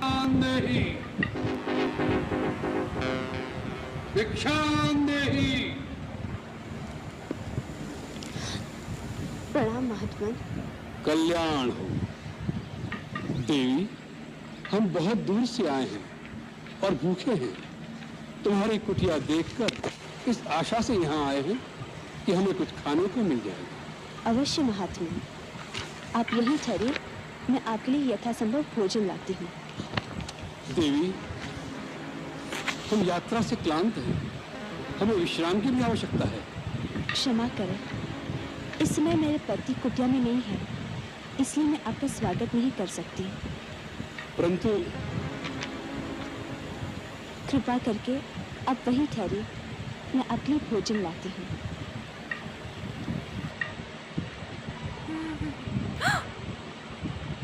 देहि भिक्षां देहि। प्रणाम महात्मा। कल्याण हो देवी। हम बहुत दूर से आए हैं और भूखे हैं। तुम्हारी कुटिया देखकर इस आशा से यहाँ आए हैं कि हमें कुछ खाने को मिल जाएगा। अवश्य महात्मा, आप यहीं ठहरे, मैं आपके लिए यथासंभव भोजन लाती हूँ। देवी, हम यात्रा से क्लांत हैं, हमें विश्राम की भी आवश्यकता है। क्षमा करें, इस समय मेरे पति कुटिया में नहीं है, इसलिए मैं आपका स्वागत नहीं कर सकती। परंतु कृपा करके आप वहीं ठहरिए, मैं आपके लिए भोजन लाती हूँ।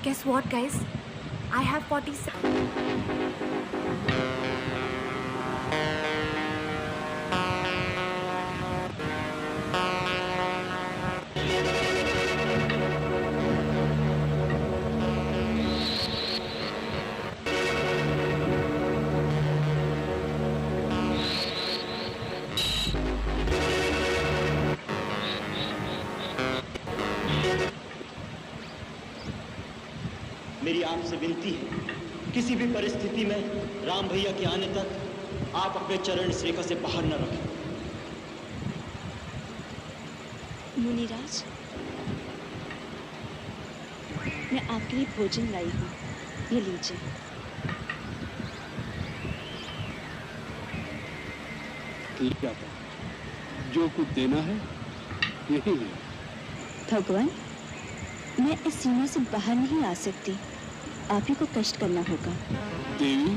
Guess what, guys? I have 47. मेरी आपसे विनती है, किसी भी परिस्थिति में राम भैया के आने तक आप अपने चरण इस रेखा से बाहर न रखें। मुनिराज, मैं आपके लिए भोजन लाई हूँ, ये लीजिए। ठीक है, जो कुछ देना है यही है। भगवान, मैं इस सीमा से बाहर नहीं आ सकती, आप ही को कष्ट करना होगा। देवी,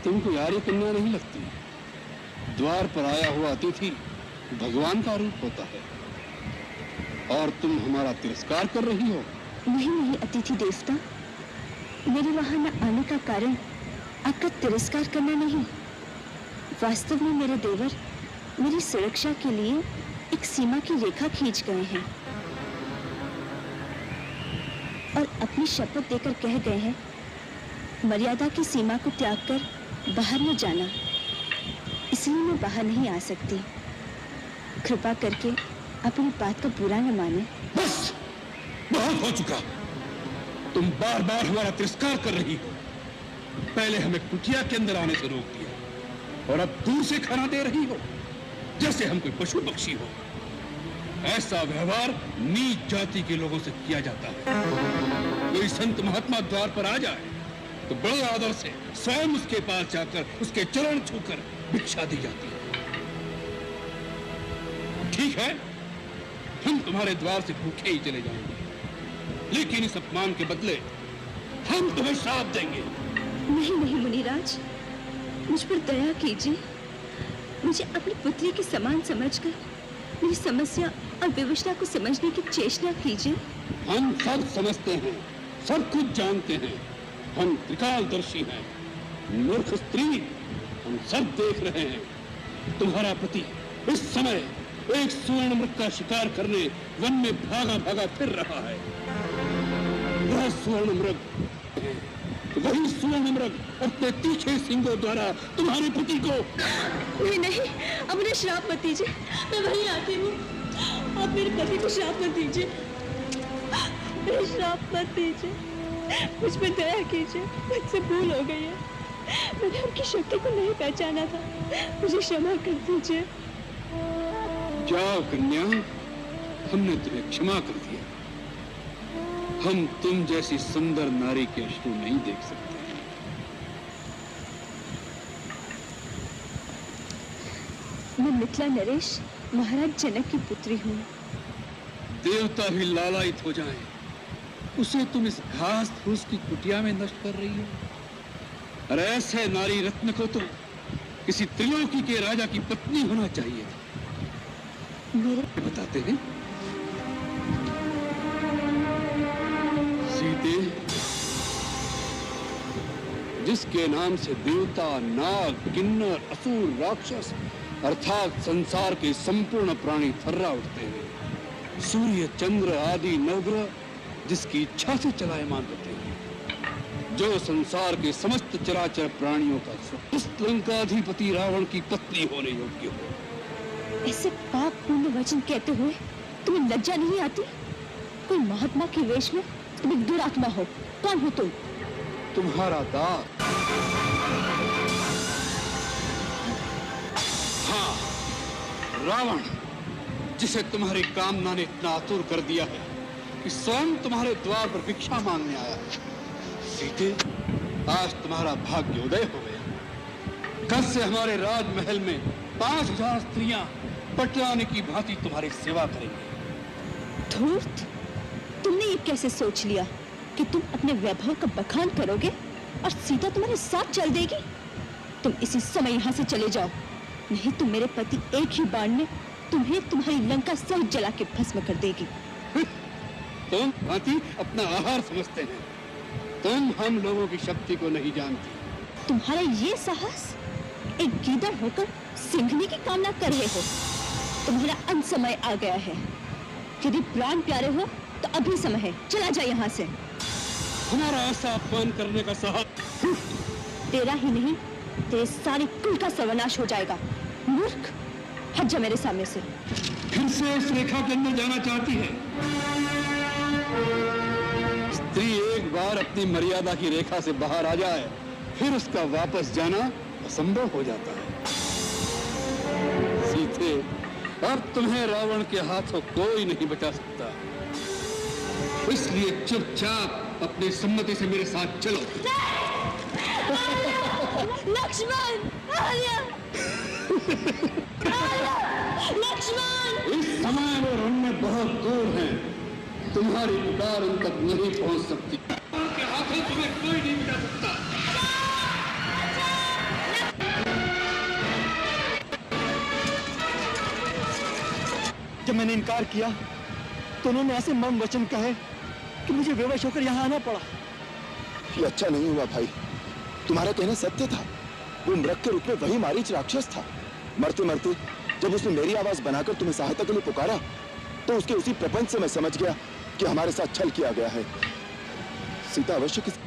तुमको यार ये कन्या नहीं लगती? द्वार पर आया हुआ अतिथि भगवान का रूप होता है और तुम हमारा तिरस्कार कर रही हो। नहीं अतिथि देवता, मेरे वहां न आने का कारण आपका तिरस्कार करना नहीं। वास्तव में मेरे देवर मेरी सुरक्षा के लिए एक सीमा की रेखा खींच गए हैं और अपनी शपथ देकर कह गए हैं, मर्यादा की सीमा को त्याग कर बाहर न जाना। इसलिए मैं बाहर नहीं आ सकती। कृपा करके अपनी बात का बुरा न माने। बस, बहुत हो चुका। तुम बार बार हमारा तिरस्कार कर रही हो। पहले हमें कुटिया के अंदर आने से रोक दिया और अब दूर से खाना दे रही हो, जैसे हम कोई पशु पक्षी हो। ऐसा व्यवहार नीच जाति के लोगों से किया जाता है। कोई संत महात्मा द्वार पर आ जाए तो बड़े आदर से स्वयं उसके पास जाकर उसके चरण छूकर भिक्षा दी जाती है। ठीक है, हम तुम्हारे द्वार से भूखे ही चले जाएंगे, लेकिन इस अपमान के बदले हम तुम्हें श्राप देंगे। नहीं मुनिराज, मुझ पर दया कीजिए। मुझे अपनी पुत्री के समान समझकर मेरी समस्या और विवशता को समझने की चेष्टा कीजिए। हम सब समझते हैं, सब कुछ जानते हैं। हम त्रिकालदर्शी हैं। मूर्ख स्त्री, हम सब देख रहे हैं। तुम्हारा पति इस समय एक स्वर्ण मृग का शिकार करने वन में भागा भागा फिर रहा है। वह स्वर्ण मृग, वही स्वर्ण मृग अपने तीखे सिंगों द्वारा तुम्हारे पति को। नहीं, अब मुझे श्राप मत दीजिए। मैं वहीं आती हूँ। आप मेरे पति को श्राप मत दीजिए। मेरे श्राप मत दीजिए। मुझ पर दया कीजिए। मुझसे भूल हो गई है। मैंने उनकी शक्ति को नहीं पहचाना था। मुझे क्षमा कर दीजिए। जाओ कन्या, हमने तुम्हें क्षमा कर दिया। हम तुम जैसी सुंदर नारी के अश्रु नहीं देख सकते। मैं मिथिला नरेश महाराज जनक की पुत्री हूँ। देवता भी लालायित हो जाएं, उसे तुम इस घास फूस की कुटिया में नष्ट कर रही हो। अरे ऐसे नारी रत्न को तो किसी त्रिलोकी के राजा की पत्नी होना चाहिए था। मेरे बताते हैं सीते, जिसके नाम से देवता, नाग, किन्नर, असुर, राक्षस अर्थात संसार के संपूर्ण प्राणी थर्रा उठते हैं। सूर्य, चंद्र आदि नवग्रह जिसकी इच्छा से चलायमान होते हैं। जो संसार के समस्त चराचर प्राणियों का उस लंकाधिपति रावण की पत्नी होने योग्य हो। ऐसे पाप पूर्ण वचन कहते हुए तुम्हें लज्जा नहीं आती? कोई महात्मा के वेश में तुम एक दुरात्मा हो। कौन हो तुम? तुम्हारा दास। हाँ, रावण, जिसे तुम्हारी कामना ने इतना आतुर कर दिया है कि स्वयं तुम्हारे द्वार पर भिक्षा मांगने आया है। सीते, आज तुम्हारा भाग्य उदय हो गया। कल से हमारे राजमहल में 5000 स्त्रियां पटरानी की भांति तुम्हारी सेवा करेंगी। धूर्त, तुमने ये कैसे सोच लिया कि तुम अपने वैभव का बखान करोगे और सीता तुम्हारे साथ चल देगी? तुम इसी समय यहाँ से चले जाओ, नहीं तो मेरे पति एक ही बाण में तुम्हें तुम्हारी लंका सहित जला के भस्म कर देगी। तुम भांति अपना आहार समझते हैं। तुम हम लोगों की शक्ति को नहीं जानती। तुम्हारा ये साहस, एक गीदड़ होकर सिंघनी की कामना कर रहे हो। तुम्हारा अंत समय आ गया है। यदि प्राण प्यारे हो तो अभी समय है, चला जा यहाँ से। हमारा ऐसा अपमान करने का साहस तेरा ही नहीं, तेरे सारे कुल का सर्वनाश हो जाएगा। मूर्ख, हट जा मेरे सामने से। फिर से इस रेखा के अंदर जाना चाहती है। स्त्री एक बार अपनी मर्यादा की रेखा से बाहर आ जाए, फिर उसका वापस जाना असंभव हो जाता है। सीते, अब तुम्हें रावण के हाथों कोई नहीं बचा सकता। इसलिए चुपचाप अपनी सम्मति से मेरे साथ चलो। लक्ष्मण! लक्ष्मण! इस समय वो रण बहुत दूर हैं। तुम्हारी पुकार उन तक नहीं पहुंच सकती। उनके हाथों तुम्हें कोई नहीं बचा सकता। जब मैंने इनकार किया तो उन्होंने ऐसे मर्म वचन कहे कि मुझे बेवश होकर यहाँ आना पड़ा। ये अच्छा नहीं हुआ भाई, तुम्हारा कहना सत्य था। वो मृग के रूप में वही मारीच राक्षस था। मरते मरते जब उसने मेरी आवाज बनाकर तुम्हें सहायता के लिए पुकारा, तो उसके उसी प्रपंच से मैं समझ गया कि हमारे साथ छल किया गया है। सीता अवश्य किसी